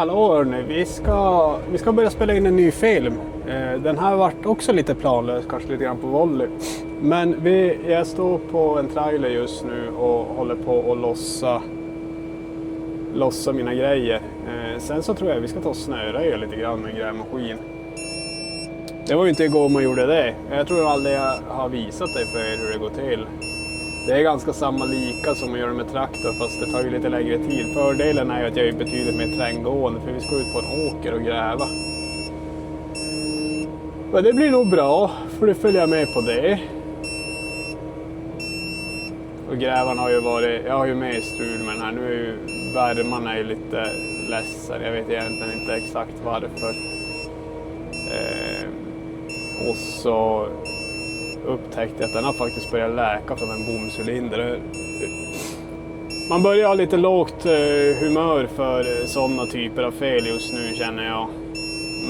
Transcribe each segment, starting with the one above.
Hallå hörni, vi ska börja spela in en ny film. Den här varit också lite planlös, kanske lite grann på volley. Men jag står på en trailer just nu och håller på att lossa mina grejer. Sen så tror jag vi ska ta och snöröja lite grann med grävmaskin. Det var ju inte igår man gjorde det. Jag tror aldrig jag har visat dig för er hur det går till. Det är ganska samma lika som att göra med traktor, fast det tar ju lite längre tid. Fördelen är ju att jag är betydligt mer tränggående, för vi ska ut på en åker och gräva. Men det blir nog bra, för du följer med på det. Och grävarna har ju varit, jag har ju med i strul med den här. Nu är ju värman är ju lite ledsen, jag vet egentligen inte exakt varför. Och så upptäckte jag att den har faktiskt börjat läka från en bomcylinder. Man börjar ha lite lågt humör för sådana typer av fel just nu, känner jag.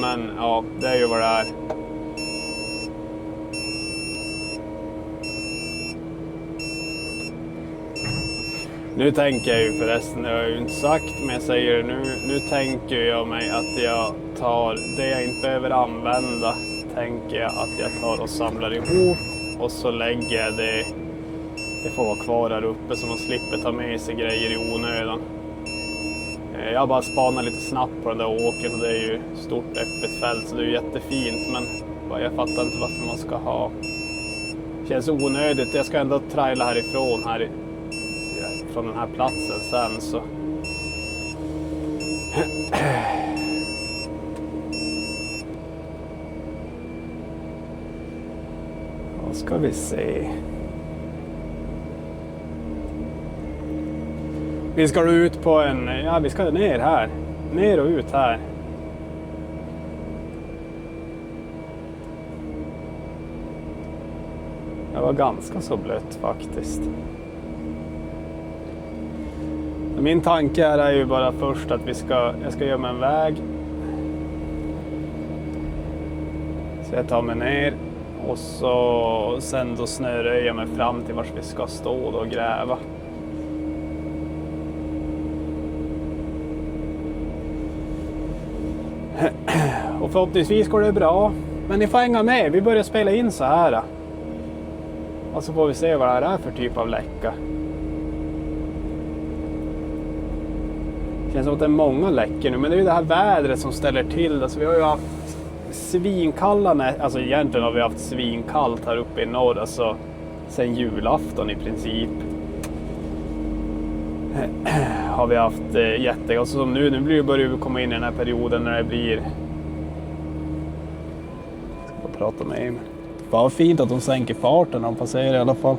Men ja, det är ju vad det är. Nu tänker jag ju förresten, det har jag ju inte sagt, men jag säger det nu tänker jag mig att jag tar det jag inte behöver använda, tänker jag att jag tar och samlar ihop och så lägger jag det får vara kvar här uppe så man slipper ta med sig grejer i onödan. Jag har bara spanat lite snabbt på den där åkern och det är ju stort öppet fält så det är ju jättefint, men jag fattar inte varför man ska ha. Det känns onödigt, jag ska ändå traila härifrån från den här platsen sen så. Vad ska vi se? Vi ska ut på vi ska ner här. Ner och ut här. Det var ganska så blött faktiskt. Min tanke här är ju bara först att jag ska göra en väg. Så jag tar mig ner och sen då snöröjer jag mig fram till vart vi ska stå och gräva. Och förhoppningsvis går det bra. Men ni får hänga med, vi börjar spela in så här. Och så får vi se vad det här är för typ av läcka. Det känns som att det är många läckor nu, men det är ju det här vädret som ställer till det. Så vi har ju haft svinkalla, alltså egentligen har vi haft svinkallt här uppe i norr, alltså sen julafton i princip. Har vi haft jättegott, så som nu börjar vi komma in i den här perioden när det blir. Jag ska bara prata med Emil. Vad fint att de sänker farten när de passerar i alla fall.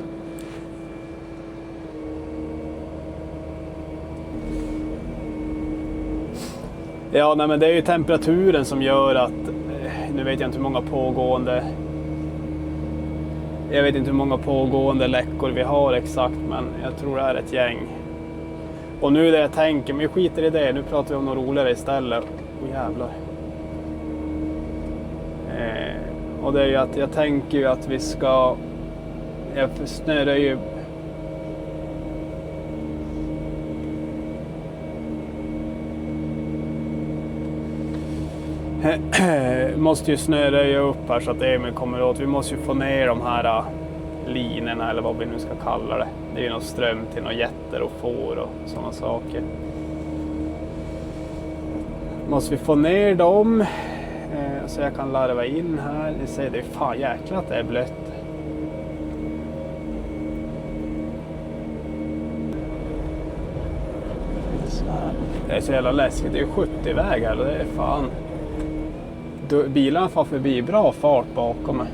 Ja, nej, men det är ju temperaturen som gör att, nu vet jag inte hur många pågående läckor vi har exakt, men jag tror det är ett gäng. Och nu det jag tänker, men jag skiter i det, nu pratar vi om något roligare istället. Jävlar. Och det är ju att jag tänker ju att jag snörar ju. Måste ju snöröja upp här så att Emil kommer åt. Vi måste ju få ner de här linorna eller vad vi nu ska kalla det. Det är ju någon ström till några getter och får och sådana saker. Måste vi få ner dem så jag kan larva in här. Ni ser, det är fan jäkla att det är blött. Det är så jävla läskigt. Det är ju 70-väg här och det är fan. Bilarna får förbi bra fart bakom mig.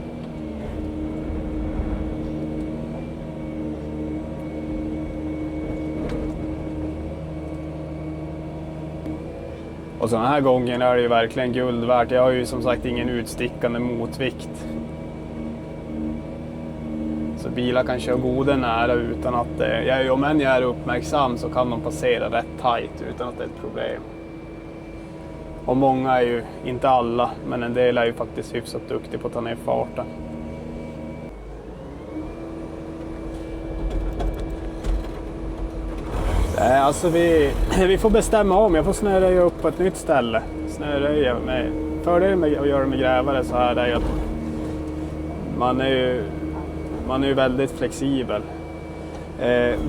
Och så den här gången är det ju verkligen guld värt. Jag har ju som sagt ingen utstickande motvikt. Så bilar kan köra goda nära utan att om jag är uppmärksam så kan de passera rätt tajt utan att det är ett problem. Och många är ju, inte alla, men en del är ju faktiskt hyfsat duktig på att ta ner farten. Alltså vi får bestämma om. Jag får snöröja upp på ett nytt ställe. Snöröja med. Fördelen med att göra med grävare så här är att man är ju väldigt flexibel.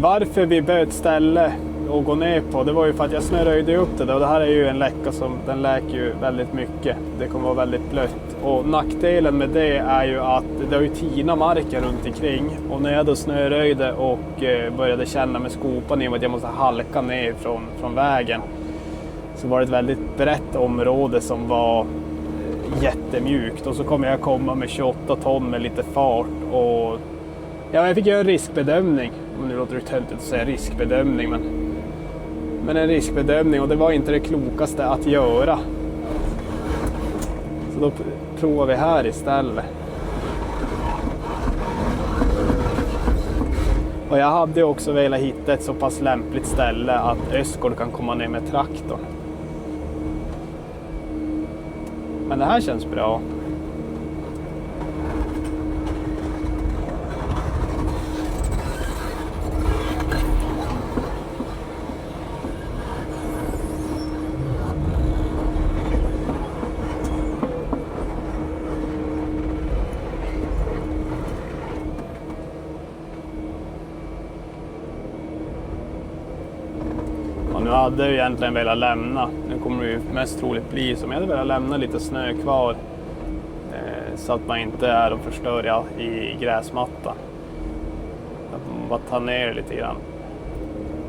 Varför vi bytte ställe och gå ner på, det var ju för att jag snöröjde upp det och det här är ju en läcka som den läker ju väldigt mycket. Det kommer vara väldigt blött. Och nackdelen med det är ju att det har ju tina marken runt omkring. Och när jag då snöröjde och började känna med skopan i att jag måste halka ner från vägen, så var det ett väldigt brett område som var jättemjukt. Och så kommer jag komma med 28 ton med lite fart och jag fick göra en riskbedömning. Nu låter det töntigt att säga riskbedömning, men en riskbedömning, och det var inte det klokaste att göra. Så då provar vi här istället. Och jag hade också velat hitta ett så pass lämpligt ställe att Östgård kan komma ner med traktorn. Men det här känns bra. Nu hade jag egentligen velat lämna. Nu kommer det ju mest troligt bli som jag hade velat lämna lite snö kvar. Så att man inte är och förstör i gräsmattan. Att man bara tar ner lite grann.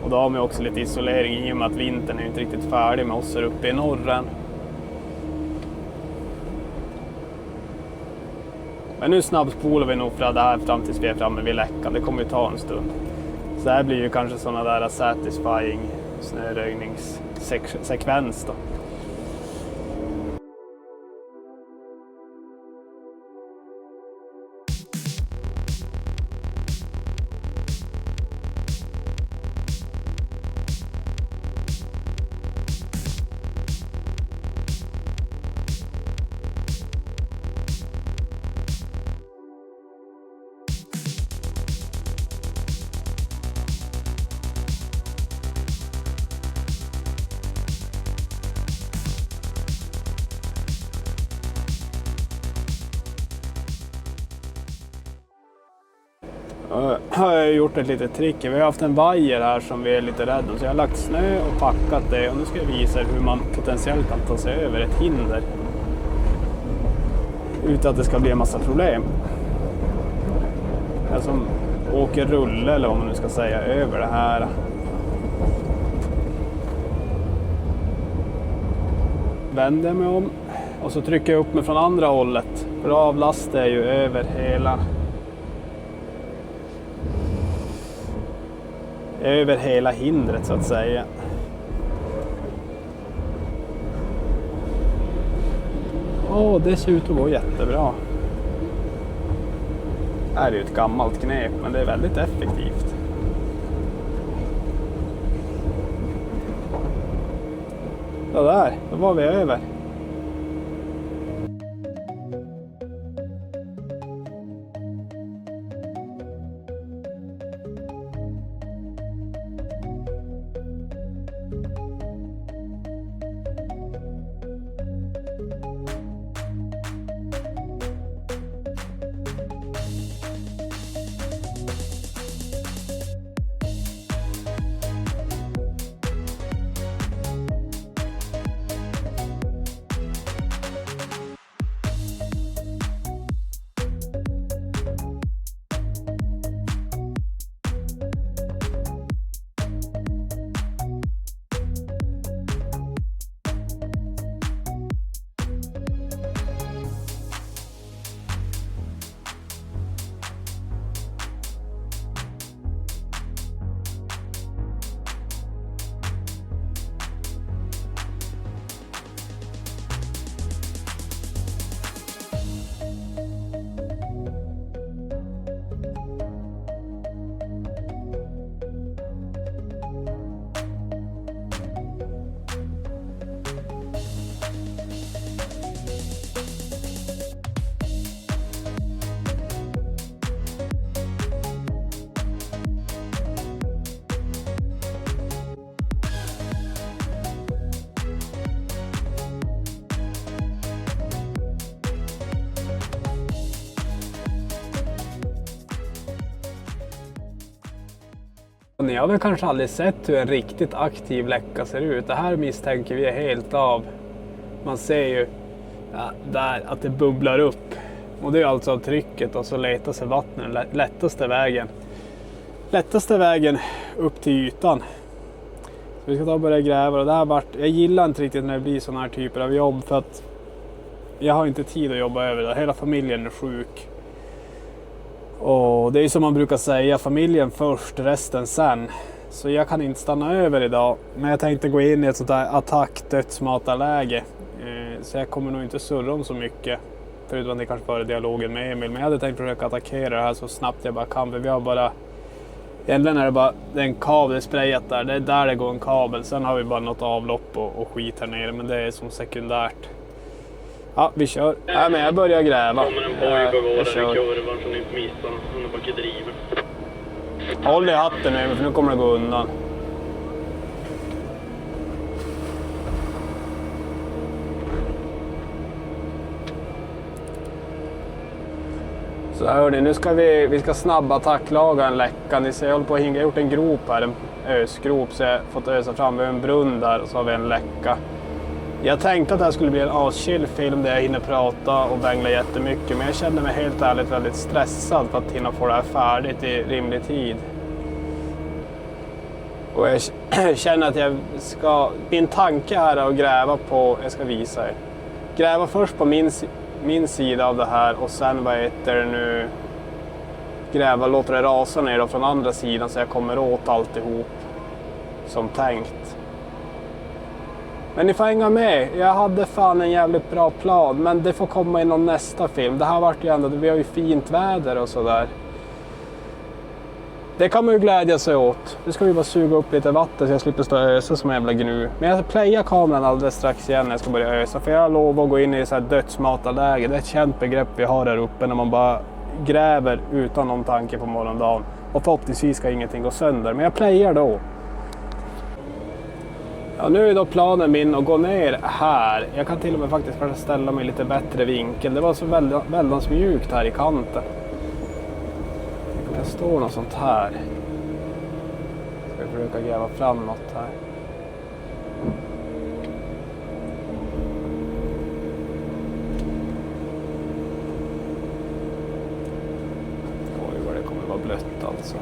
Och då har man också lite isolering i och med att vintern är inte riktigt färdig med oss här uppe i norren. Men nu snabbspolar vi nog för det här fram tills vi är framme vid läckan. Det kommer ju ta en stund. Så här blir ju kanske sådana där satisfying snöröjningssekvens då. Har jag gjort ett litet trick. Vi har haft en vajer här som vi är lite rädda, så jag har lagt snö och packat det, och nu ska jag visa hur man potentiellt kan ta sig över ett hinder utan att det ska bli en massa problem. Jag som åker rulle, eller vad man nu ska säga, över det här. Vänder mig om och så trycker jag upp mig från andra hållet, för avlastar jag ju över hela hindret så att säga. Det ser ut att gå jättebra. Det här är ju ett gammalt knep, men det är väldigt effektivt. Så där, då var vi över. Ni har väl kanske aldrig sett hur en riktigt aktiv läcka ser ut. Det här misstänker vi är helt av. Man ser ju där att det bubblar upp. Och det är alltså av trycket och så letar sig vattnet lättaste vägen upp till ytan. Så vi ska ta och börja gräva. Och det här jag gillar inte riktigt när det blir sådana här typer av jobb för att jag har inte tid att jobba över det. Hela familjen är sjuk. Och det är som man brukar säga, familjen först, resten sen. Så jag kan inte stanna över idag. Men jag tänkte gå in i ett sånt där attack-dödsmatarläge. Så jag kommer nog inte surra om så mycket. Förutom att ni kanske före dialogen med Emil. Men jag hade tänkt försöka attackera det här så snabbt jag bara kan. För vi har bara... Egentligen är det bara en kabel sprayat där. Det är där det går en kabel. Sen har vi bara något avlopp och skit här nere. Men det är som sekundärt. Ja, vi kör. Nej, men jag börjar gräva. Jag kör. Håll i hatten nu, för nu kommer det gå undan. Så hör ni, nu ska vi ska snabba tacklaga en läcka. Ni ser, jag håller på att hinga. Jag har gjort en grop här, en ösgrop, så jag har fått ösa fram. Vi har en brunn där och så har vi en läcka. Jag tänkte att det här skulle bli en aschill film där jag hinner prata och bängla jättemycket. Men jag känner mig helt ärligt väldigt stressad för att hinna få det här färdigt i rimlig tid. Och jag känner att jag ska... Min tanke är att gräva på... Jag ska visa er. Gräva först på min sida av det här och sen gräva, låta det rasa ner från andra sidan så jag kommer åt alltihop som tänkt. Men ni får hänga med. Jag hade fan en jävligt bra plan. Men det får komma i någon nästa film. Det här vart ju ändå... Vi har ju fint väder och sådär. Det kan man ju glädja sig åt. Nu ska vi bara suga upp lite vatten så jag slipper stå och ösa som en jävla gnu. Men jag ska playa kameran alldeles strax igen när jag ska börja ösa. För jag lovar att gå in i så här dödsmatarläge. Det är ett känt begrepp vi har här uppe när man bara gräver utan någon tanke på morgondagen. Och förhoppningsvis ska ingenting gå sönder. Men jag playar då. Ja, nu är då planen min att gå ner här. Jag kan till och med faktiskt kanske ställa mig i lite bättre vinkel. Det var så väldigt mjukt här i kanten. Det står något sånt här. Ska vi försöka gräva fram något här. Oj, vad det kommer vara blött alltså.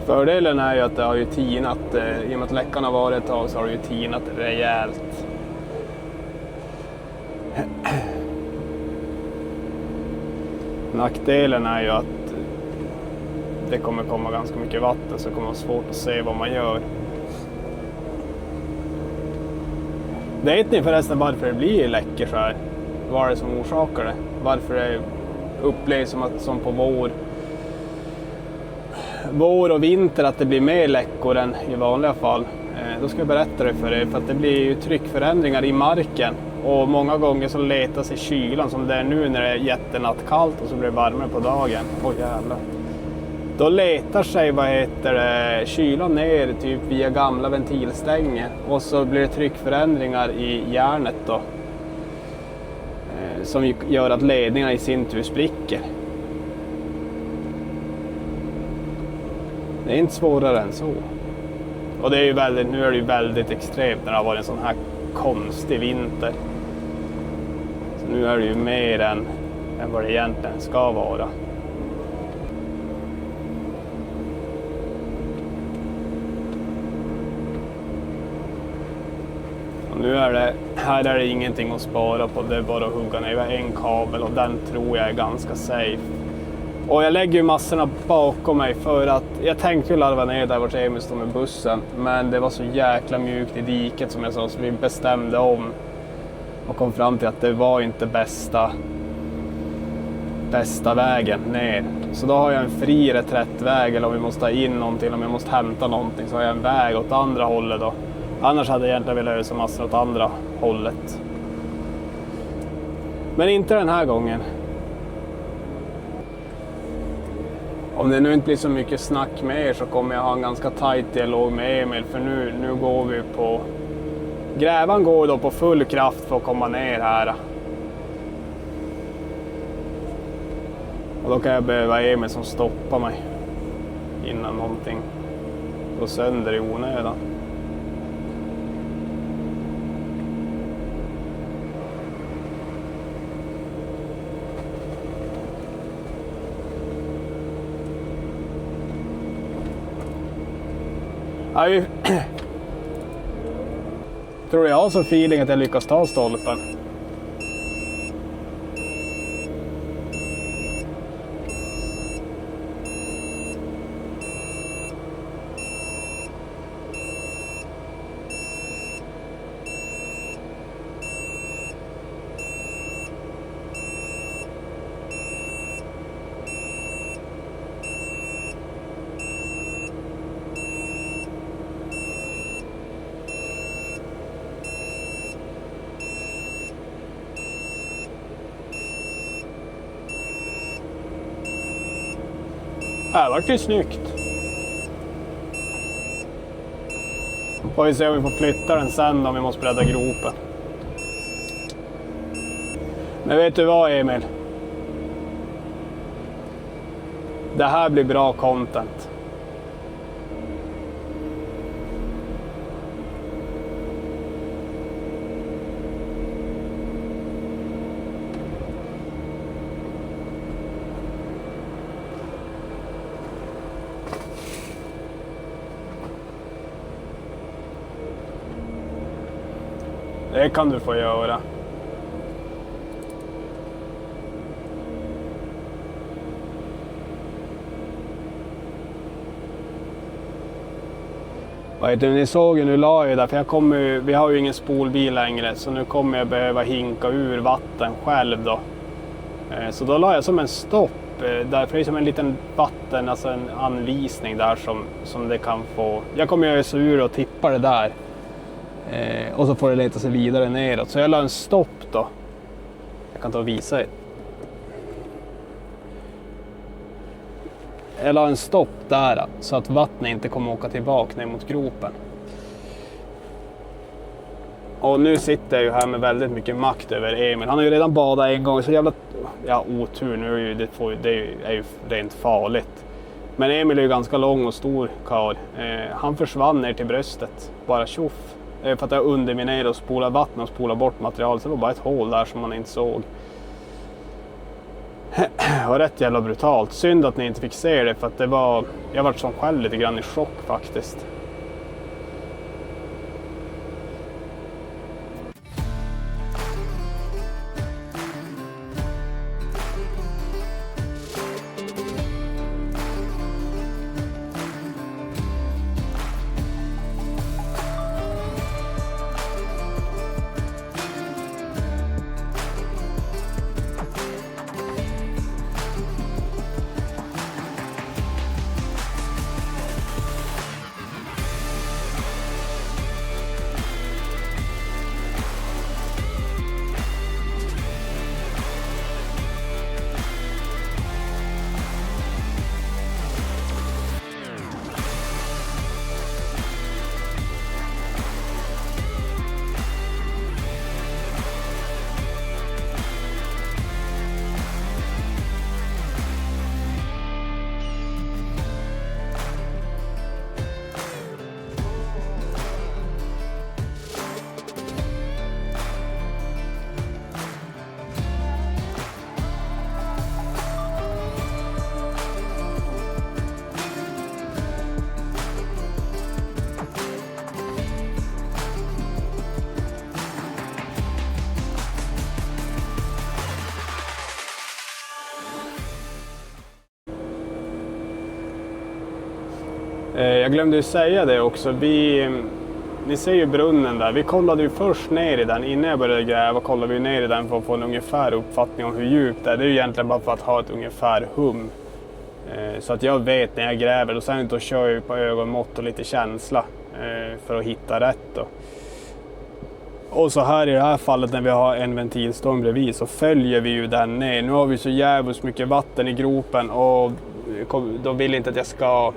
Fördelen är ju att det har ju tinat, i och med att läckan har varit ett tag så har det ju tinat rejält. Nackdelen är ju att det kommer komma ganska mycket vatten så det kommer vara svårt att se vad man gör. Vet ni förresten varför det blir läckor så här? Vad är det som orsakar det? Varför det upplevs som på vår och vinter att det blir mer läckor än i vanliga fall. Då ska jag berätta det för er, för att det blir ju tryckförändringar i marken. Och många gånger så letar sig kylan som det är nu när det är jättenattkallt och så blir det varmare på dagen. Åh jävlar. Då letar sig kylan ner typ via gamla ventilstänger. Och så blir det tryckförändringar i järnet då. Som gör att ledningarna i sin tur spricker. Det är inte svårare än så. Och det är ju nu är det ju väldigt extremt när det har varit en sån här konstig vinter. Så nu är det ju mer än vad det egentligen ska vara. Och nu här är det ingenting att spara på. Det är bara att hugga ner en kabel och den tror jag är ganska safe. Och jag lägger ju massorna bakom mig för att jag tänkte ju larva ner där vart Emil stod med bussen. Men det var så jäkla mjukt i diket som jag sa så vi bestämde om. Och kom fram till att det var inte bästa vägen ner. Så då har jag en fri reträttväg eller om vi måste ha in någonting, om jag måste hämta någonting så har jag en väg åt andra hållet då. Annars hade jag egentligen velat ösa massor åt andra hållet. Men inte den här gången. Om det nu inte blir så mycket snack med er så kommer jag ha en ganska tajt dialog med Emil. För nu går vi på... Grävan går då på full kraft för att komma ner här. Och då kan jag behöva Emil som stoppar mig innan någonting går sönder i onödan. Jag tror jag har så feeling att jag lyckas ta stolpen. Det vart ju snyggt. Får vi se om vi får flytta den sen om vi måste bredda gropen. Men vet du vad, Emil? Det här blir bra content. Det kan du få göra. Ni såg ju, nu la jag där, för vi har ju ingen spolbil längre, så nu kommer jag behöva hinka ur vatten själv då. Så då la jag som en stopp, därför är det som en liten vatten, alltså en anvisning där som det kan få. Jag kommer göra så ur och tippa det där. Och så får det leta sig vidare neråt. Så jag la en stopp då. Jag kan ta och visa er. Jag la en stopp där så att vattnet inte kommer åka tillbaka ner mot gropen. Och nu sitter jag ju här med väldigt mycket makt över Emil. Han har ju redan badat en gång, så jävla otur. Nu är det är ju rent farligt. Men Emil är ju ganska lång och stor karl. Han försvann ner till bröstet. Bara tjoff. För att jag underminerade och spolade vatten och spolade bort material. Så det var bara ett hål där som man inte såg. Det var rätt jävla brutalt. Synd att ni inte fick se det, för att jag var som själv lite grann i chock faktiskt. Jag glömde ju säga det också. Ni ser ju brunnen där. Vi kollade ju först ner i den. Innan jag började gräva kollade vi ner i den för att få en ungefär uppfattning om hur djupt det är. Det är ju egentligen bara för att ha ett ungefär hum. Så att jag vet när jag gräver. Och sen då kör jag på ögonmått och lite känsla för att hitta rätt då. Och så här i det här fallet när vi har en ventilstång bredvid så följer vi ju den ner. Nu har vi så jävligt mycket vatten i gropen och de vill inte att jag ska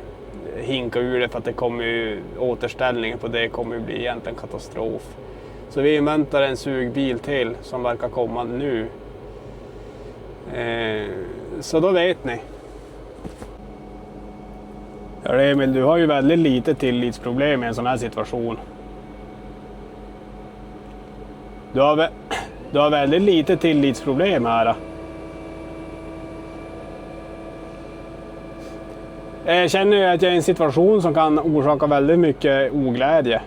hinka ur det, för att det kommer ju, återställningen på det kommer ju bli egentligen katastrof. Så vi inväntar en sugbil till som verkar komma nu. Så då vet ni. Ja, Emil, du har ju väldigt lite tillitsproblem i en sån här situation. Du har väldigt lite tillitsproblem här. Jag känner ju att jag är i en situation som kan orsaka väldigt mycket oglädje.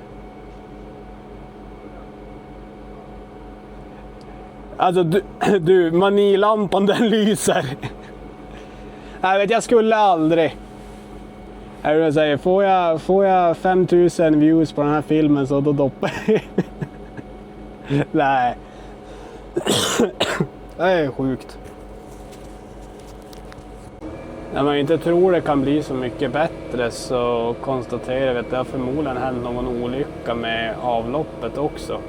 Alltså du manilampan den lyser. Jag skulle aldrig. Jag säger, får jag 5000 views på den här filmen så då doppar jag. Nej. Det är sjukt. När man inte tror det kan bli så mycket bättre så konstaterar vi att det har förmodligen hänt någon olycka med avloppet också.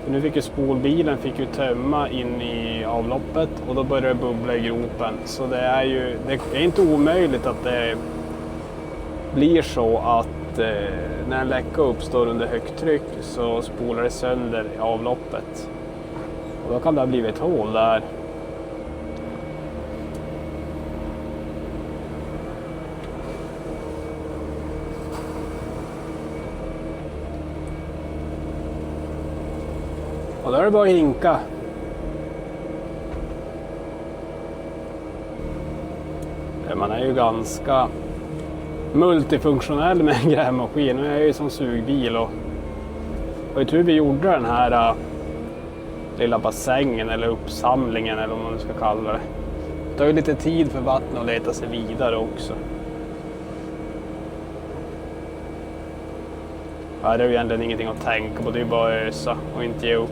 För nu fick ju spolbilen tömma in i avloppet och då började det bubbla i gropen. Så det är inte omöjligt att det blir så att när en läcka uppstår under högt tryck så spolar det sönder avloppet. Och då kan det ha blivit ett hål där. Och då är det bara att hinka. Man är ju ganska multifunktionell med en grävmaskin. Nu är jag ju som sugbil och var ju tur vi gjorde den här lilla bassängen eller uppsamlingen eller vad man ska kalla det. Det tar ju lite tid för vattnet att leta sig vidare också. Ja, det är ju egentligen ingenting att tänka på, det är ju bara att ösa och inte ge upp.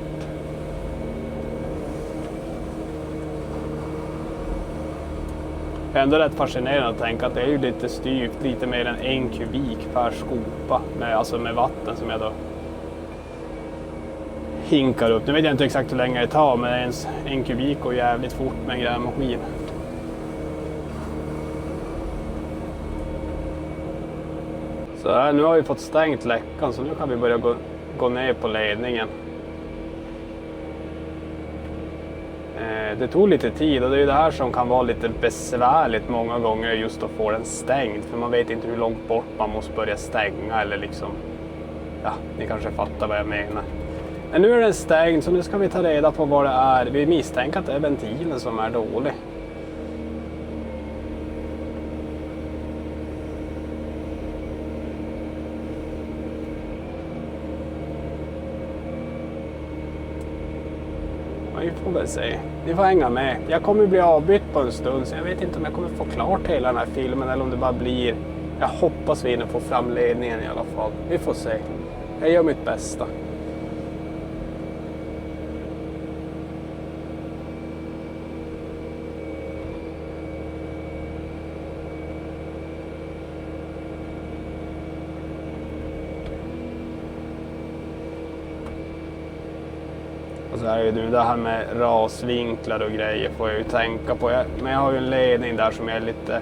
Det är ändå rätt fascinerande att tänka att det är ju lite styvt, lite mer än 1 kubik per skopa med vatten som jag då hinkar upp. Nu vet jag inte exakt hur länge det tar, men 1 kubik går jävligt fort med en grävmaskin. Så här, nu har vi fått stängt läckan så nu kan vi börja gå ner på ledningen. Det tog lite tid och det är ju det här som kan vara lite besvärligt många gånger just att få den stängd. För man vet inte hur långt bort man måste börja stänga eller liksom... Ja, ni kanske fattar vad jag menar. Men nu är den stängd så nu ska vi ta reda på vad det är. Vi misstänker att det är ventilen som är dålig. Vi får väl se. Ni får hänga med. Jag kommer bli avbytt på en stund så jag vet inte om jag kommer få klart hela den här filmen eller om det bara blir... Jag hoppas vi hinner få fram ledningen i alla fall. Vi får se. Jag gör mitt bästa. Och så är ju nu det här med rasvinklar och grejer får jag ju tänka på. Men jag har ju en ledning där som jag är lite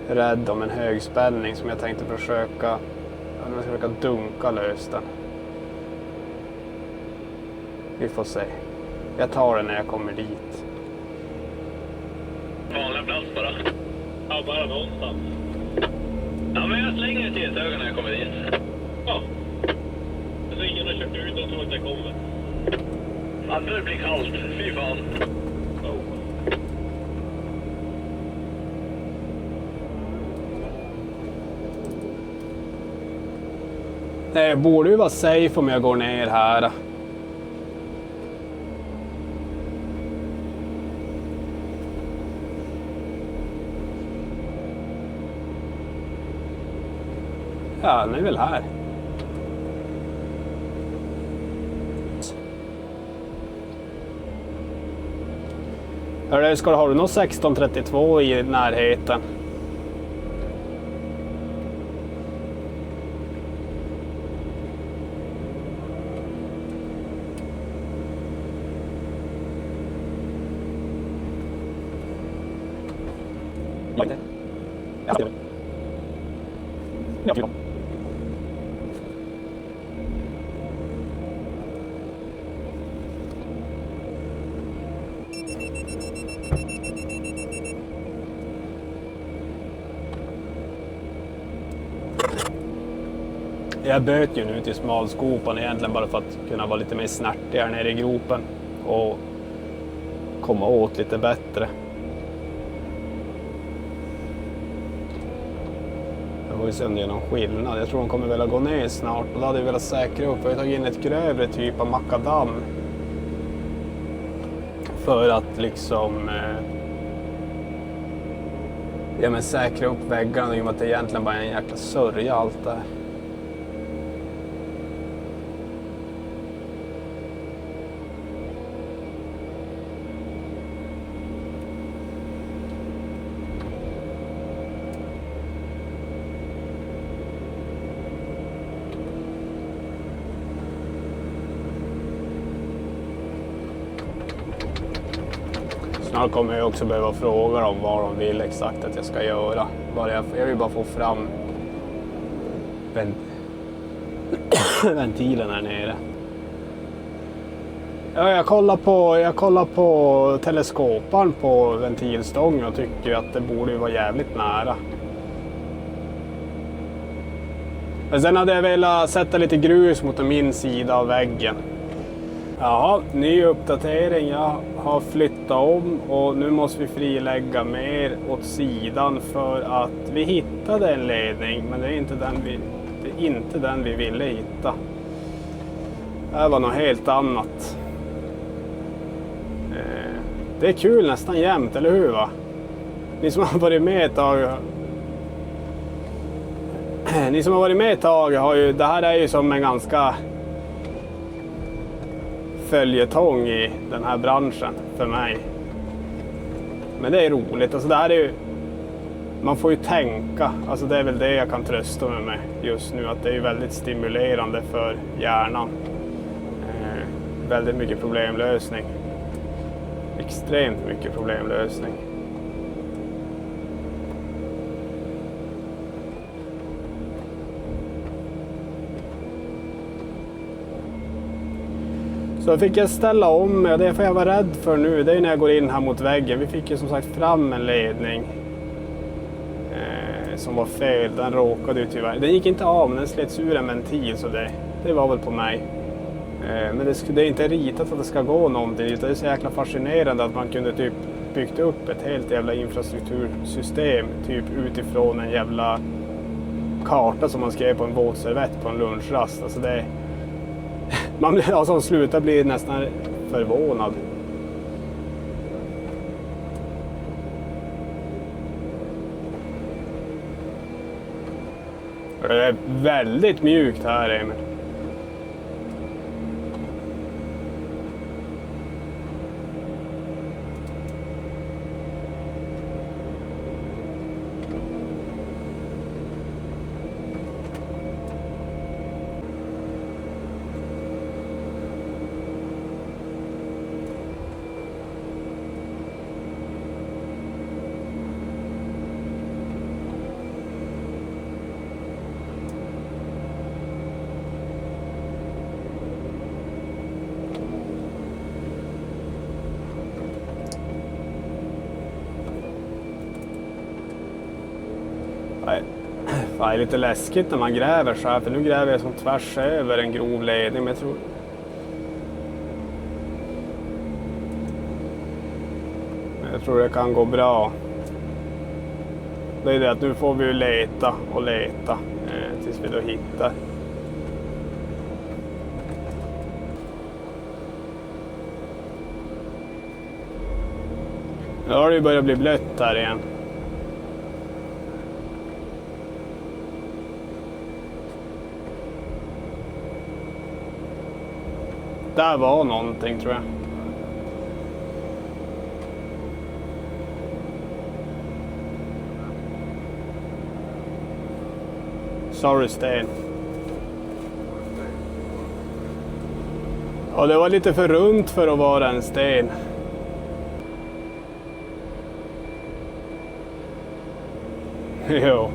rädd om, en högspänning som jag tänkte försöka dunka lös den. Vi får se. Jag tar den när jag kommer dit. Vanliga plats bara. Ja, bara någonstans. Ja, men jag slänger till ett öga när jag kommer dit. Ja. Så ingen har kört ut och tror att jag kommer. Ja, det blir kallt. Fy fan. Det borde ju vara safe om jag går ner här. Ja, den är väl här. Hörru, har du något 1632 i närheten? Jag böt ju nu till smalskopan egentligen bara för att kunna vara lite mer snärtigare nere i gropen och komma åt lite bättre. Jag får ju se om det är någon skillnad. Jag tror de kommer väl att gå ner snart och då hade jag velat säkra upp. Jag har tagit in ett grövre typ av makadam för att liksom ja, men säkra upp väggarna i och med att det egentligen bara är en jäkla sörja allt där. Snart kommer jag också behöva fråga dem vad de vill exakt att jag ska göra. Jag vill bara få fram ventilen här nere. Ja, jag kollar på teleskoparen på ventilstången och tycker att det borde vara jävligt nära. Men sen hade jag velat sätta lite grus mot min sida av väggen. Ja, ny uppdatering. Jag har flyttat om och nu måste vi frilägga mer åt sidan för att vi hittade en ledning, men det är inte den vi ville hitta. Det här var något helt annat. Det är kul nästan jämt, eller hur va? Ni som har varit med ett tag har ju, det här är ju som en ganska följetong i den här branschen för mig. Men det är roligt, alltså det här är ju, man får ju tänka, alltså det är väl det jag kan trösta mig med just nu, att det är väldigt stimulerande för hjärnan. Väldigt mycket problemlösning. Extremt mycket problemlösning. Så fick jag ställa om mig och det får jag vara rädd för nu, det är när jag går in här mot väggen. Vi fick ju som sagt fram en ledning som var fel, den råkade ju tyvärr. Den gick inte av, men den slets ur en ventil, så det var väl på mig. Men det är inte ritat att det ska gå någonting, utan det är så jäkla fascinerande att man kunde typ byggt upp ett helt jävla infrastruktursystem typ utifrån en jävla karta som man skrev på en våtservett på en lunchrast. Alltså det man blir, alltså, slutar bli nästan förvånad. Det är väldigt mjukt här, Emil. Det är lite läskigt när man gräver så här, för nu gräver jag som tvärs över en grov ledning, men jag tror det kan gå bra. Det är det att nu får vi leta och leta tills vi då hittar. Nu har det ju börjat bli blött här igen. Där var någonting, tror jag. Sorry, sten. Ja, det var lite för runt för att vara en sten. Jo.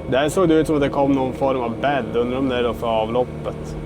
Där såg det ut som att det kom någon form av bädd, undrar om det är då för avloppet.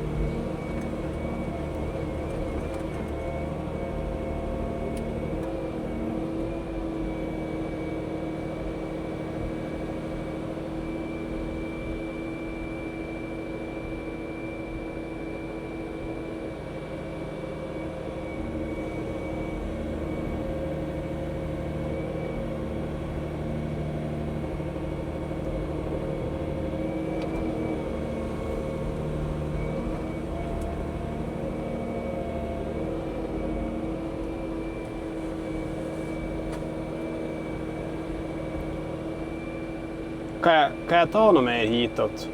Kan jag ta något mer hitåt?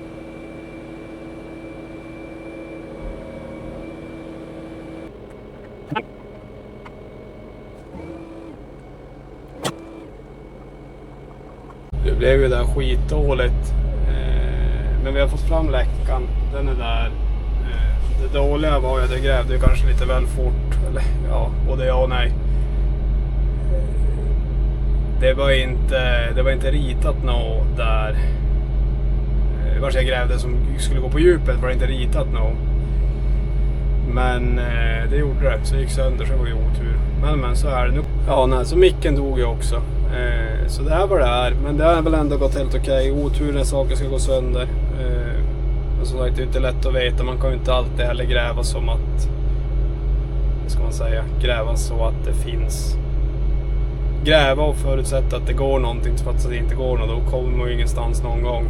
Det blev ju där skitdåligt. Men vi har fått fram läckan. Den är där. Det dåliga var ju att jag grävde kanske lite väl fort. Eller ja, både ja och nej. Det var inte ritat något där. Vars jag grävde som skulle gå på djupet var det inte ritat något. Men det gjorde det. Så det gick sönder, så det var ju otur. Men så är det nu. Ja, nej, så micken dog ju också. Så det här var det här. Men det har väl ändå gått helt okej. Otur när saker ska gå sönder. Men som sagt, det är inte lätt att veta. Man kan ju inte alltid heller gräva som att... Vad ska man säga? Gräva så att det finns... Gräva och förutsätta att det går någonting, så att det inte går något. Då kommer man ju ingenstans någon gång.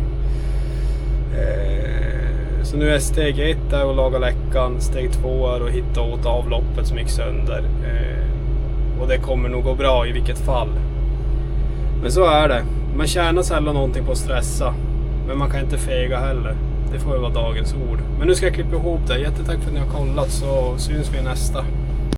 Så nu är steg 1 där att laga läckan. Steg 2 är att hitta åt avloppet som gick sönder. Och det kommer nog gå bra i vilket fall. Men så är det. Man tjänar sällan någonting på att stressa. Men man kan inte fega heller. Det får ju vara dagens ord. Men nu ska jag klippa ihop det. Jättetack för att ni har kollat, så syns vi nästa.